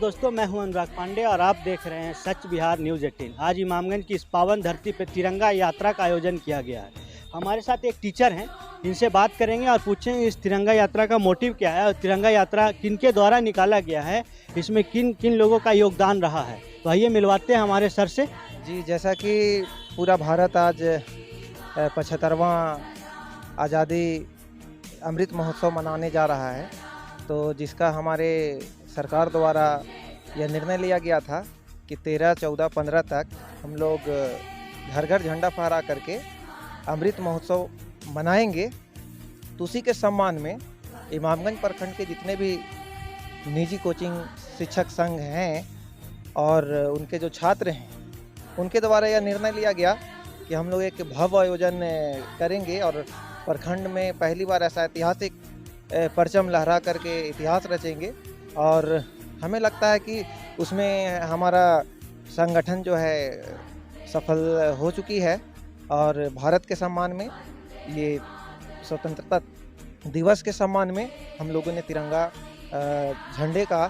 दोस्तों, मैं हूं अनुराग पांडे और आप देख रहे हैं सच बिहार न्यूज़ 18। आज इमामगंज की इस पावन धरती पर तिरंगा यात्रा का आयोजन किया गया है। हमारे साथ एक टीचर हैं, इनसे बात करेंगे और पूछेंगे इस तिरंगा यात्रा का मोटिव क्या है और तिरंगा यात्रा किनके द्वारा निकाला गया है, इसमें किन किन लोगों का योगदान रहा है। तो आइए मिलवाते हैं हमारे सर से। जी, जैसा कि पूरा भारत आज 75वां आज़ादी अमृत महोत्सव मनाने जा रहा है, तो जिसका हमारे सरकार द्वारा यह निर्णय लिया गया था कि 13, 14, 15 तक हम लोग घर घर झंडा फहरा करके अमृत महोत्सव मनाएंगे। तो उसी के सम्मान में इमामगंज प्रखंड के जितने भी निजी कोचिंग शिक्षक संघ हैं और उनके जो छात्र हैं, उनके द्वारा यह निर्णय लिया गया कि हम लोग एक भव्य आयोजन करेंगे और प्रखंड में पहली बार ऐसा ऐतिहासिक परचम लहरा करके इतिहास रचेंगे। और हमें लगता है कि उसमें हमारा संगठन जो है सफल हो चुकी है और भारत के सम्मान में, ये स्वतंत्रता दिवस के सम्मान में हम लोगों ने तिरंगा झंडे का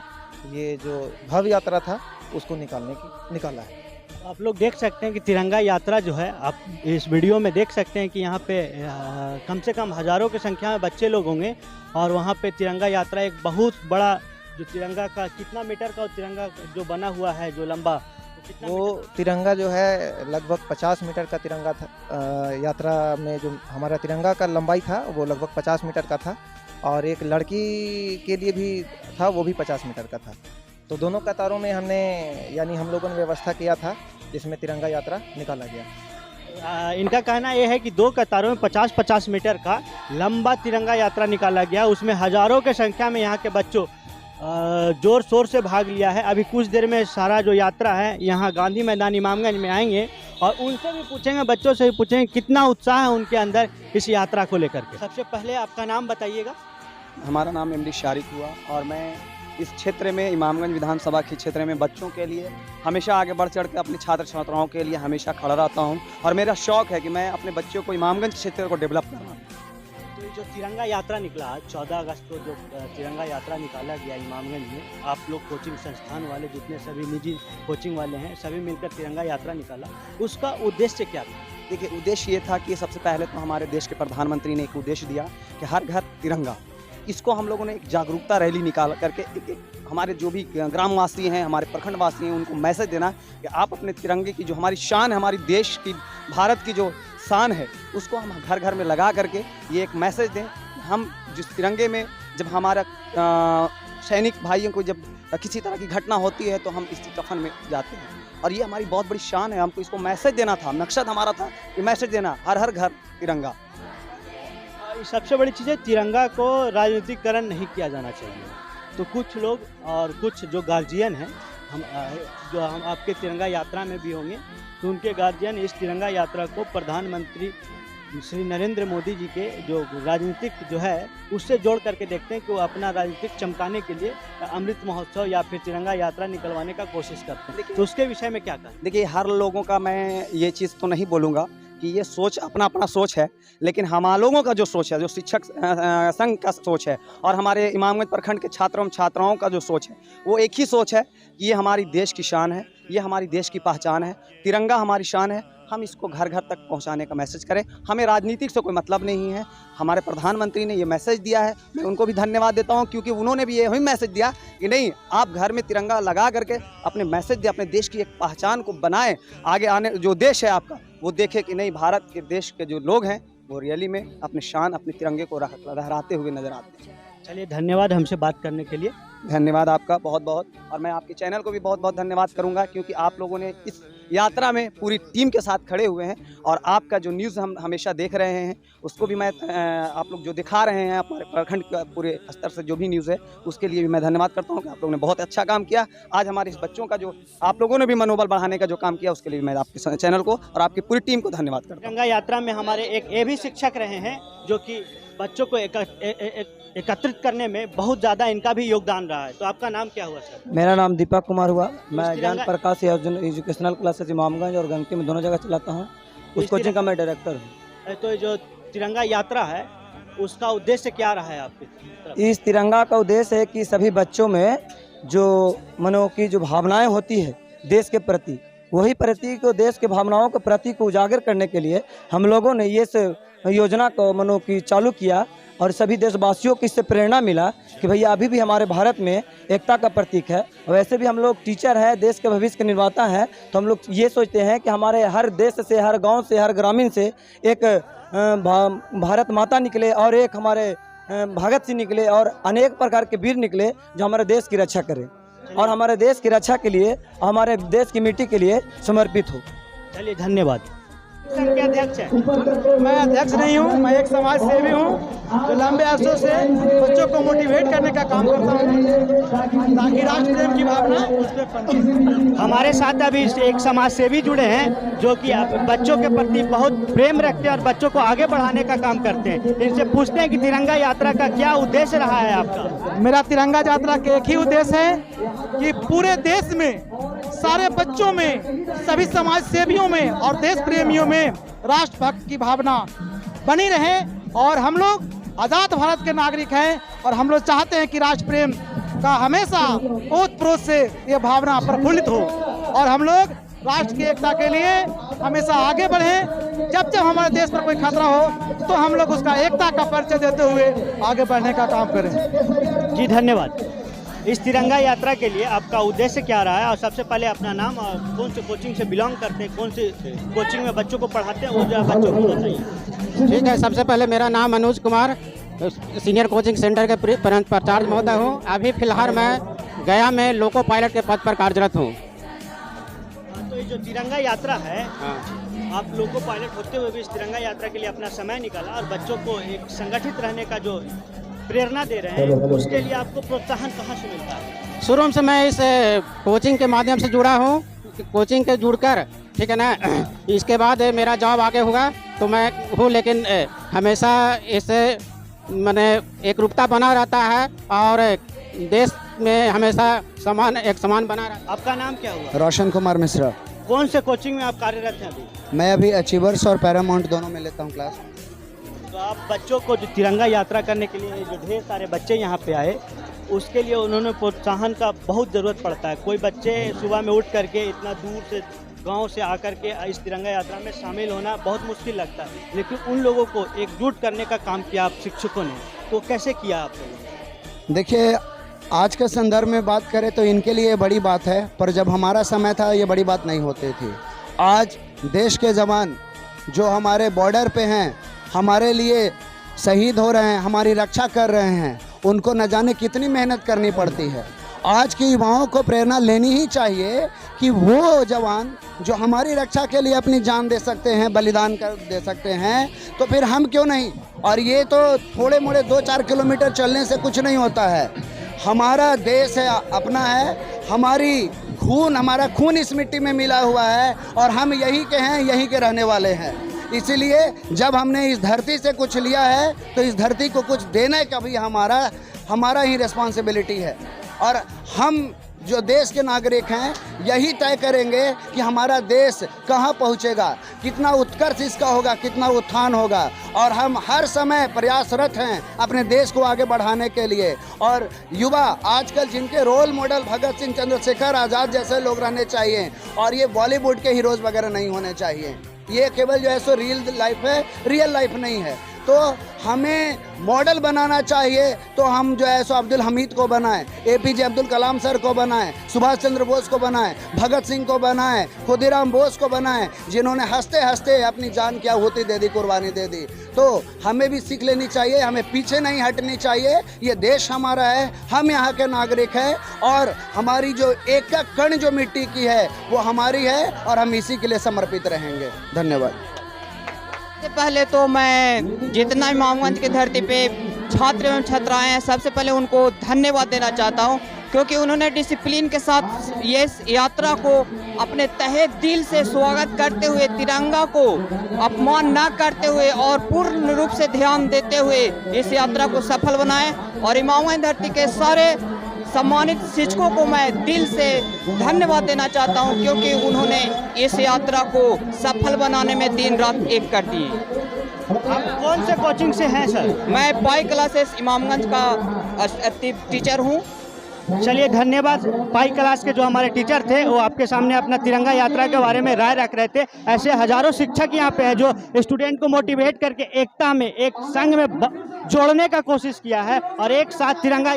ये जो भव्य यात्रा था उसको निकाला है। आप लोग देख सकते हैं कि तिरंगा यात्रा जो है, आप इस वीडियो में देख सकते हैं कि यहाँ पे कम से कम हज़ारों की संख्या में बच्चे लोग होंगे और वहाँ पे तिरंगा यात्रा एक बहुत बड़ा जो तिरंगा का कितना मीटर का तिरंगा जो बना हुआ है जो लंबा, वो तिरंगा जो है लगभग 50 मीटर का तिरंगा था। यात्रा में जो हमारा तिरंगा का लंबाई था वो लगभग 50 मीटर का था और एक लड़की के लिए भी था, वो भी 50 मीटर का था। तो दोनों कतारों में हमने यानी हम लोगों ने व्यवस्था किया था जिसमें तिरंगा यात्रा निकाला गया। इनका कहना यह है कि दो कतारों में 50-50 मीटर का लंबा तिरंगा यात्रा निकाला गया। उसमें हज़ारों की संख्या में यहाँ के बच्चों जोर शोर से भाग लिया है। अभी कुछ देर में सारा जो यात्रा है यहाँ गांधी मैदान इमामगंज में आएंगे और उनसे भी पूछेंगे, बच्चों से भी पूछेंगे कितना उत्साह है उनके अंदर इस यात्रा को लेकर के। सबसे पहले आपका नाम बताइएगा। हमारा नाम एमडी शारिक हुआ और मैं इस क्षेत्र में इमामगंज विधानसभा के क्षेत्र में बच्चों के लिए हमेशा आगे बढ़ चढ़ के अपने छात्र छात्राओं के लिए हमेशा खड़ा रहता हूं और मेरा शौक़ है कि मैं अपने बच्चों को इमामगंज क्षेत्र को डेवलप करना। तो जो तिरंगा यात्रा निकला 14 अगस्त को, जो तिरंगा यात्रा निकाला गया इमामगंज में, आप लोग कोचिंग संस्थान वाले जितने सभी निजी कोचिंग वाले हैं सभी मिलकर तिरंगा यात्रा निकाला, उसका उद्देश्य क्या था? देखिए, उद्देश्य ये था कि सबसे पहले तो हमारे देश के प्रधानमंत्री ने एक उद्देश्य दिया कि हर घर तिरंगा, इसको हम लोगों ने एक जागरूकता रैली निकाल करके एक हमारे जो भी ग्रामवासी हैं, हमारे प्रखंडवासी हैं, उनको मैसेज देना कि आप अपने तिरंगे की जो हमारी शान है, हमारी देश की, भारत की जो शान है, उसको हम घर घर में लगा करके ये एक मैसेज दें। हम जिस तिरंगे में जब हमारा सैनिक भाइयों को जब किसी तरह की घटना होती है तो हम इस कफन में जाते हैं और ये हमारी बहुत बड़ी शान है। हमको इसको मैसेज देना था, मकसद हमारा था कि मैसेज देना, हर हर घर तिरंगा। सबसे बड़ी चीज़ है, तिरंगा को राजनीतिकरण नहीं किया जाना चाहिए। तो कुछ लोग और कुछ जो गार्जियन हैं, हम आपके तिरंगा यात्रा में भी होंगे, तो उनके गार्जियन इस तिरंगा यात्रा को प्रधानमंत्री श्री नरेंद्र मोदी जी के जो राजनीतिक जो है उससे जोड़ करके देखते हैं कि वो अपना राजनीतिक चमकाने के लिए अमृत महोत्सव या फिर तिरंगा यात्रा निकलवाने का कोशिश करते हैं। तो उसके विषय में क्या कहें? देखिए, हर लोगों का मैं ये चीज़ तो नहीं बोलूँगा कि ये सोच अपना अपना सोच है, लेकिन हम लोगों का जो सोच है, जो शिक्षक संघ का सोच है और हमारे इमामगंज प्रखंड के छात्रों छात्राओं का जो सोच है, वो एक ही सोच है कि ये हमारी देश की शान है, ये हमारी देश की पहचान है, तिरंगा हमारी शान है। हम इसको घर घर तक पहुंचाने का मैसेज करें। हमें राजनीतिक से कोई मतलब नहीं है। हमारे प्रधानमंत्री ने ये मैसेज दिया है, मैं उनको भी धन्यवाद देता हूं क्योंकि उन्होंने भी यही मैसेज दिया कि नहीं, आप घर में तिरंगा लगा करके अपने मैसेज दें, अपने देश की एक पहचान को बनाएं। आगे आने जो देश है आपका, वो देखे कि नहीं, भारत के देश के जो लोग हैं वो रियली में अपने शान, अपने तिरंगे को लहराते हुए नजर आते हैं। चलिए, धन्यवाद हमसे बात करने के लिए। धन्यवाद आपका बहुत बहुत, और मैं आपके चैनल को भी बहुत बहुत धन्यवाद करूंगा क्योंकि आप लोगों ने इस यात्रा में पूरी टीम के साथ खड़े हुए हैं और आपका जो न्यूज़ हम हमेशा देख रहे हैं उसको भी मैं आप लोग जो दिखा रहे हैं हमारे प्रखंड का पूरे स्तर से जो भी न्यूज़ है उसके लिए भी मैं धन्यवाद करता हूं कि आप लोगों ने बहुत अच्छा काम किया। आज हमारे इस बच्चों का जो आप लोगों ने भी मनोबल बढ़ाने का जो काम किया उसके लिए मैं आपके चैनल को और आपकी पूरी टीम को धन्यवाद करता हूँ। तिरंगा यात्रा में हमारे एक ये भी शिक्षक रहे हैं जो कि बच्चों को एकत्रित करने में बहुत ज़्यादा इनका भी योगदान रहा है। तो आपका नाम क्या हुआ सर? मेरा नाम दीपक कुमार हुआ। मैं ज्ञान प्रकाश एजुकेशनल क्लासेस इमामगंज और गंगटी में दोनों जगह चलाता हूँ। उस कोचिंग का मैं डायरेक्टर हूँ। तो जो तिरंगा यात्रा है उसका उद्देश्य क्या रहा है आपके तरफ? इस तिरंगा का उद्देश्य है कि सभी बच्चों में जो मनो की जो भावनाएं होती है देश के प्रति, वही प्रति को देश के भावनाओं के प्रति को उजागर करने के लिए हम लोगों ने ये योजना को मनो की चालू किया और सभी देशवासियों को इससे प्रेरणा मिला कि भैया अभी भी हमारे भारत में एकता का प्रतीक है। वैसे भी हम लोग टीचर हैं, देश के भविष्य के निर्माता हैं, तो हम लोग ये सोचते हैं कि हमारे हर देश से, हर गांव से, हर ग्रामीण से एक भारत माता निकले और एक हमारे भगत सिंह निकले और अनेक प्रकार के वीर निकले जो हमारे देश की रक्षा करें और हमारे देश की रक्षा के लिए, हमारे देश की मिट्टी के लिए समर्पित हो। चलिए, धन्यवाद। सर, क्या अध्यक्ष है? मैं अध्यक्ष नहीं हूँ, मैं एक समाज सेवी हूँ जो लंबे अरसों से बच्चों को मोटिवेट करने का काम करता हूँ ताकि राष्ट्र प्रेम की भावना उसमें पनपे। हमारे साथ अभी एक समाज सेवी जुड़े हैं जो कि बच्चों के प्रति बहुत प्रेम रखते हैं और बच्चों को आगे बढ़ाने का काम करते हैं। इनसे पूछते हैं कि तिरंगा यात्रा का क्या उद्देश्य रहा है आपका? मेरा तिरंगा यात्रा का एक ही उद्देश्य है कि पूरे देश में, सारे बच्चों में, सभी समाज सेवियों में और देश प्रेमियों में राष्ट्रभक्त की भावना बनी रहे। और हम लोग आज़ाद भारत के नागरिक हैं और हम लोग चाहते हैं कि राष्ट्र प्रेम का हमेशा ओतप्रोत से ये भावना प्रफुल्लित हो और हम लोग राष्ट्र की एकता के लिए हमेशा आगे बढ़ें। जब जब हमारे देश पर कोई खतरा हो तो हम लोग उसका एकता का परिचय देते हुए आगे बढ़ने का काम करें। जी, धन्यवाद। इस तिरंगा यात्रा के लिए आपका उद्देश्य क्या रहा है? और सबसे पहले अपना नाम और कौन से कोचिंग से बिलोंग करते हैं, कौन से कोचिंग में बच्चों को पढ़ाते हैं, वो जो बच्चों को बताइए। ठीक है, सबसे पहले मेरा नाम Anuj Kumar, senior coaching centre के प्राचार्य महोदय हूँ। अभी फिलहाल मैं गया में लोको पायलट के पद पर कार्यरत हूँ। तो ये जो तिरंगा यात्रा है, आप लोको पायलट होते हुए भी इस तिरंगा यात्रा के लिए अपना समय निकाला और बच्चों को एक संगठित रहने का जो प्रेरणा दे रहे हैं, उसके लिए आपको प्रोत्साहन कहाँ से मिलता है? शुरू से मैं इस कोचिंग के माध्यम से जुड़ा हूँ, कोचिंग के जुड़कर, ठीक है ना। इसके बाद मेरा जॉब आगे होगा तो मैं हूँ, लेकिन हमेशा इससे मैंने एक रूपता बना रहता है और देश में हमेशा समान बना रहता है। आपका नाम क्या हुआ? रोशन कुमार मिश्रा। कौन से कोचिंग में आप कार्यरत हैं अभी? मैं अभी अचीवर्स और पैरामाउंट दोनों में लेता हूँ क्लास। तो आप बच्चों को जो तिरंगा यात्रा करने के लिए जो ढेर सारे बच्चे यहाँ पे आए, उसके लिए उन्होंने प्रोत्साहन का बहुत ज़रूरत पड़ता है। कोई बच्चे सुबह में उठ करके इतना दूर से गांव से आकर के इस तिरंगा यात्रा में शामिल होना बहुत मुश्किल लगता है, लेकिन उन लोगों को एकजुट करने का काम किया आप शिक्षकों ने, तो कैसे किया आप लोगों ने? देखिए, आज के संदर्भ में बात करें तो इनके लिए बड़ी बात है, पर जब हमारा समय था ये बड़ी बात नहीं होती थी। आज देश के जवान जो हमारे बॉर्डर पे हैं, हमारे लिए शहीद हो रहे हैं, हमारी रक्षा कर रहे हैं, उनको न जाने कितनी मेहनत करनी पड़ती है। आज के युवाओं को प्रेरणा लेनी ही चाहिए कि वो जवान जो हमारी रक्षा के लिए अपनी जान दे सकते हैं, बलिदान कर दे सकते हैं, तो फिर हम क्यों नहीं। और ये तो थोड़े मोड़े 2-4 किलोमीटर चलने से कुछ नहीं होता है। हमारा देश है, अपना है, हमारा खून इस मिट्टी में मिला हुआ है और हम यही के हैं, यही के रहने वाले हैं। इसीलिए जब हमने इस धरती से कुछ लिया है तो इस धरती को कुछ देने का भी हमारा ही रिस्पॉन्सिबिलिटी है। और हम जो देश के नागरिक हैं यही तय करेंगे कि हमारा देश कहाँ पहुँचेगा, कितना उत्कर्ष इसका होगा, कितना उत्थान होगा। और हम हर समय प्रयासरत हैं अपने देश को आगे बढ़ाने के लिए। और युवा आजकल जिनके रोल मॉडल भगत सिंह, चंद्रशेखर आज़ाद जैसे लोग रहने चाहिए और ये बॉलीवुड के हीरोज़ वगैरह नहीं होने चाहिए। ये केवल जो है सो रियल लाइफ है, रियल लाइफ नहीं है। तो हमें मॉडल बनाना चाहिए तो हम जो है सो अब्दुल हमीद को बनाएं, APJ अब्दुल कलाम सर को बनाएं, सुभाष चंद्र बोस को बनाएं, भगत सिंह को बनाएं, खुदीराम बोस को बनाएं, जिन्होंने हंसते हंसते अपनी जान की आहुति दे दी, कुर्बानी दे दी। तो हमें भी सीख लेनी चाहिए, हमें पीछे नहीं हटनी चाहिए। ये देश हमारा है, हम यहाँ के नागरिक हैं और हमारी जो एक कण जो मिट्टी की है वो हमारी है और हम इसी के लिए समर्पित रहेंगे। धन्यवाद। सबसे पहले तो मैं जितना इमामगंज की धरती पे छात्र एवं छात्राएं हैं, सबसे पहले उनको धन्यवाद देना चाहता हूं, क्योंकि उन्होंने डिसिप्लिन के साथ ये यात्रा को अपने तहे दिल से स्वागत करते हुए, तिरंगा को अपमान न करते हुए और पूर्ण रूप से ध्यान देते हुए इस यात्रा को सफल बनाए। और इमामगंज धरती के सारे सम्मानित शिक्षकों को मैं दिल से धन्यवाद देना चाहता हूं, क्योंकि उन्होंने इस यात्रा को सफल बनाने में दिन रात एक कर दिए। आप कौन से कोचिंग से हैं सर? मैं पाई क्लासेस इमामगंज का टीचर हूं। चलिए धन्यवाद। पाई क्लास के जो हमारे टीचर थे वो आपके सामने अपना तिरंगा यात्रा के बारे में राय रख रहे थे। ऐसे हजारों शिक्षक यहाँ पे हैं जो स्टूडेंट को मोटिवेट करके एकता में, एक संघ में जोड़ने का कोशिश किया है और एक साथ तिरंगा